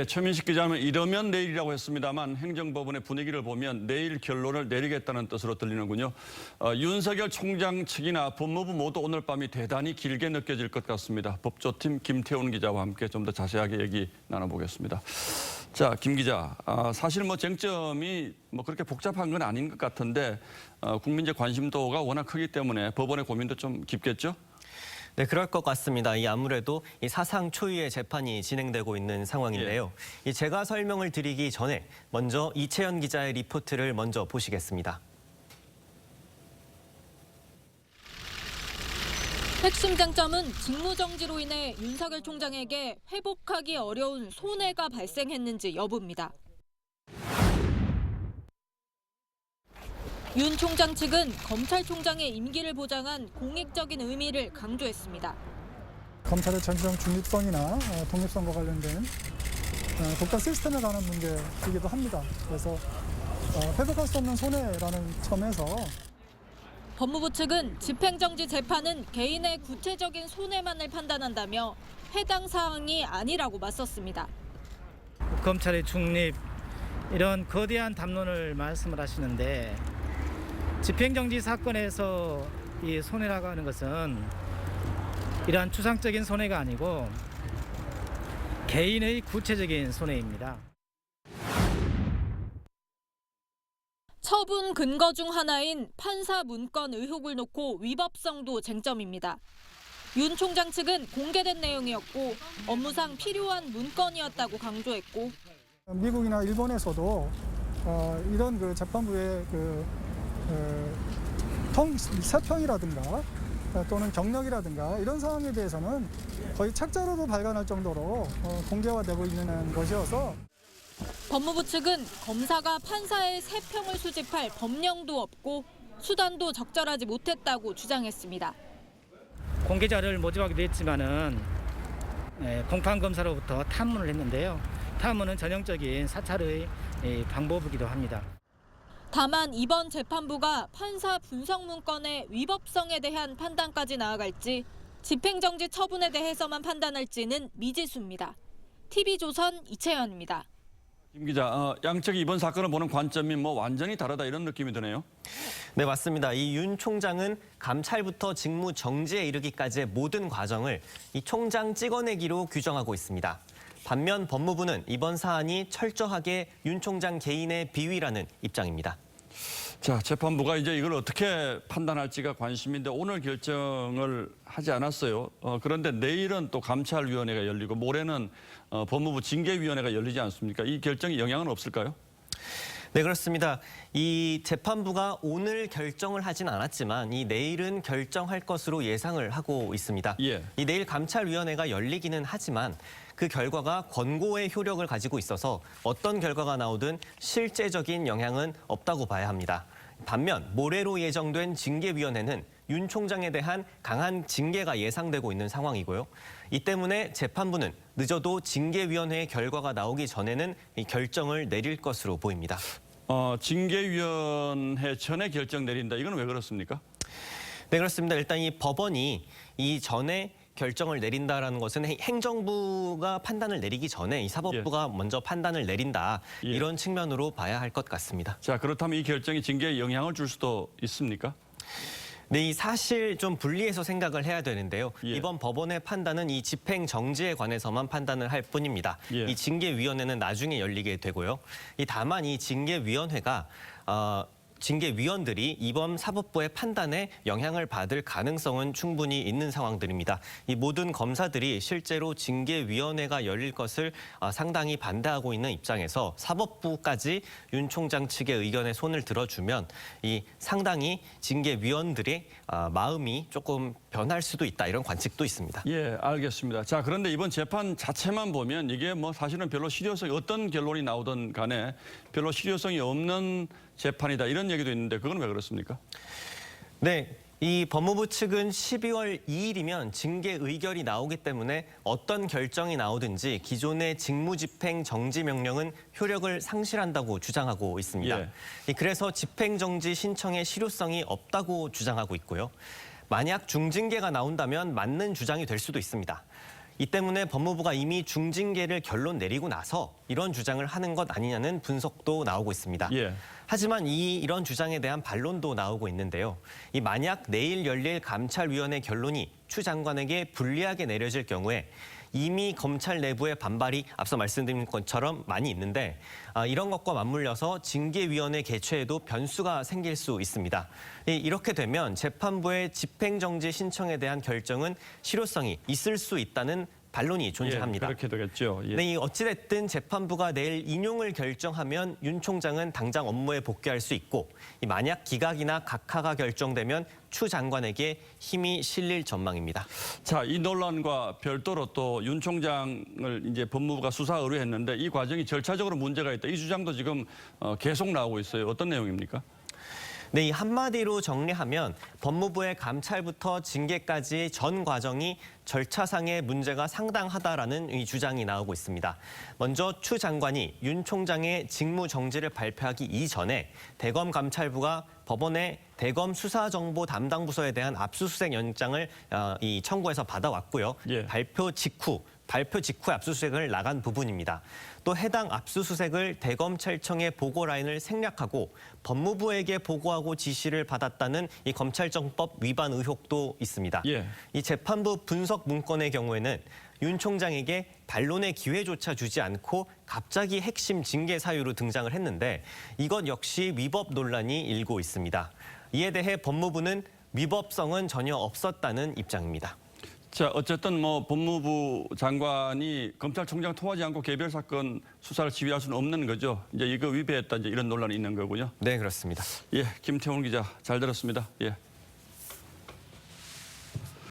최민식 기자는 이러면 내일이라고 했습니다만 행정법원의 분위기를 보면 내일 결론을 내리겠다는 뜻으로 들리는군요. 윤석열 총장 측이나 법무부 모두 오늘 밤이 대단히 길게 느껴질 것 같습니다. 법조팀 김태훈 기자와 함께 좀 더 자세하게 얘기 나눠보겠습니다. 자, 김 기자, 사실 쟁점이 그렇게 복잡한 건 아닌 것 같은데 국민적 관심도가 워낙 크기 때문에 법원의 고민도 좀 깊겠죠? 네, 그럴 것 같습니다. 아무래도 사상 초유의 재판이 진행되고 있는 상황인데요. 제가 설명을 드리기 전에 먼저 이채연 기자의 리포트를 먼저 보시겠습니다. 핵심 쟁점은 직무정지로 인해 윤석열 총장에게 회복하기 어려운 손해가 발생했는지 여부입니다. 윤 총장 측은 검찰총장의 임기를 보장한 공익적인 의미를 강조했습니다. 검찰의 전형 중립성이나 독립성과 관련된 국가 시스템에 관한 문제이기도 합니다. 그래서 회복할 수 없는 손해라는 점에서 법무부 측은 집행정지 재판은 개인의 구체적인 손해만을 판단한다며 해당 사항이 아니라고 맞섰습니다. 검찰의 중립, 이런 거대한 담론을 말씀을 하시는데 집행정지 사건에서 이 손해라고 하는 것은 이러한 추상적인 손해가 아니고 개인의 구체적인 손해입니다. 처분 근거 중 하나인 판사 문건 의혹을 놓고 위법성도 쟁점입니다. 윤 총장 측은 공개된 내용이었고 업무상 필요한 문건이었다고 강조했고 미국이나 일본에서도 이런 재판부의 세평이라든가 또는 경력이라든가 이런 사항에 대해서는 거의 책자로도 발간할 정도로 공개화되고 있는 것이어서 법무부 측은 검사가 판사의 세평을 수집할 법령도 없고 수단도 적절하지 못했다고 주장했습니다. 공개 자료를 모집하기도 했지만은 공판 검사로부터 탐문을 했는데요. 탐문은 전형적인 사찰의 방법이기도 합니다. 다만 이번 재판부가 판사 분석 문건의 위법성에 대한 판단까지 나아갈지 집행정지 처분에 대해서만 판단할지는 미지수입니다. TV조선 이채연입니다. 김 기자, 양측이 이번 사건을 보는 관점이 완전히 다르다 이런 느낌이 드네요. 네, 맞습니다. 윤 총장은 감찰부터 직무 정지에 이르기까지의 모든 과정을 총장 찍어내기로 규정하고 있습니다. 반면 법무부는 이번 사안이 철저하게 윤 총장 개인의 비위라는 입장입니다. 자, 재판부가 이제 이걸 어떻게 판단할지가 관심인데 오늘 결정을 하지 않았어요. 그런데 내일은 또 감찰위원회가 열리고 모레는 법무부 징계위원회가 열리지 않습니까? 이 결정이 영향은 없을까요? 네, 그렇습니다. 이 재판부가 오늘 결정을 하진 않았지만 내일은 결정할 것으로 예상을 하고 있습니다. 예. 내일 감찰위원회가 열리기는 하지만 그 결과가 권고의 효력을 가지고 있어서 어떤 결과가 나오든 실제적인 영향은 없다고 봐야 합니다. 반면 모레로 예정된 징계위원회는 윤 총장에 대한 강한 징계가 예상되고 있는 상황이고요. 이 때문에 재판부는 늦어도 징계위원회의 결과가 나오기 전에는 이 결정을 내릴 것으로 보입니다. 징계위원회 전에 결정 내린다. 이건 왜 그렇습니까? 네, 그렇습니다. 일단 이 법원이 이 전에 결정을 내린다라는 것은 행정부가 판단을 내리기 전에 이 사법부가 먼저 판단을 내린다. 이런 측면으로 봐야 할 것 같습니다. 자, 그렇다면 이 결정이 징계에 영향을 줄 수도 있습니까? 네, 이 사실 좀 분리해서 생각을 해야 되는데요. 예. 이번 법원의 판단은 이 집행 정지에 관해서만 판단을 할 뿐입니다. 예. 이 징계위원회는 나중에 열리게 되고요. 다만 이 징계위원회가 징계위원들이 이번 사법부의 판단에 영향을 받을 가능성은 충분히 있는 상황들입니다. 이 모든 검사들이 실제로 징계위원회가 열릴 것을 상당히 반대하고 있는 입장에서 사법부까지 윤 총장 측의 의견에 손을 들어주면 이 상당히 징계위원들의 마음이 조금 변할 수도 있다, 이런 관측도 있습니다. 예, 알겠습니다. 자, 그런데 이번 재판 자체만 보면 이게 사실은 별로 실효성이 어떤 결론이 나오든 간에 별로 실효성이 없는 재판이다 이런 얘기도 있는데 그건 왜 그렇습니까? 네, 이 법무부 측은 12월 2일이면 징계 의결이 나오기 때문에 어떤 결정이 나오든지 기존의 직무집행 정지 명령은 효력을 상실한다고 주장하고 있습니다. 예. 그래서 집행정지 신청의 실효성이 없다고 주장하고 있고요. 만약 중징계가 나온다면 맞는 주장이 될 수도 있습니다. 이 때문에 법무부가 이미 중징계를 결론 내리고 나서 이런 주장을 하는 것 아니냐는 분석도 나오고 있습니다. 예. 하지만 이런 주장에 대한 반론도 나오고 있는데요. 만약 내일 열릴 감찰위원회 결론이 추 장관에게 불리하게 내려질 경우에 이미 검찰 내부의 반발이 앞서 말씀드린 것처럼 많이 있는데 이런 것과 맞물려서 징계위원회 개최에도 변수가 생길 수 있습니다. 이렇게 되면 재판부의 집행정지 신청에 대한 결정은 실효성이 있을 수 있다는 반론이 존재합니다. 예, 그렇게 되겠죠. 예. 네, 어찌됐든 재판부가 내일 인용을 결정하면 윤 총장은 당장 업무에 복귀할 수 있고 만약 기각이나 각하가 결정되면 추 장관에게 힘이 실릴 전망입니다. 자, 이 논란과 별도로 또 윤 총장을 이제 법무부가 수사 의뢰했는데 이 과정이 절차적으로 문제가 있다. 이 주장도 지금 계속 나오고 있어요. 어떤 내용입니까? 네, 이 한마디로 정리하면 법무부의 감찰부터 징계까지 전 과정이 절차상의 문제가 상당하다라는 이 주장이 나오고 있습니다. 먼저 추 장관이 윤 총장의 직무 정지를 발표하기 이전에 대검 감찰부가 법원에 대검 수사정보 담당 부서에 대한 압수수색 영장을 청구해서 받아왔고요. 예. 발표 직후에 압수수색을 나간 부분입니다. 또 해당 압수수색을 대검찰청의 보고 라인을 생략하고 법무부에게 보고하고 지시를 받았다는 이 검찰정법 위반 의혹도 있습니다. 예. 이 재판부 분석 문건의 경우에는 윤 총장에게 반론의 기회조차 주지 않고 갑자기 핵심 징계 사유로 등장을 했는데 이것 역시 위법 논란이 일고 있습니다. 이에 대해 법무부는 위법성은 전혀 없었다는 입장입니다. 자, 어쨌든 뭐 법무부 장관이 검찰총장 통하지 않고 개별 사건 수사를 지휘할 수는 없는 거죠. 이제 이거 위배했다 이제 이런 논란이 있는 거고요. 네, 그렇습니다. 예, 김태훈 기자 잘 들었습니다. 예.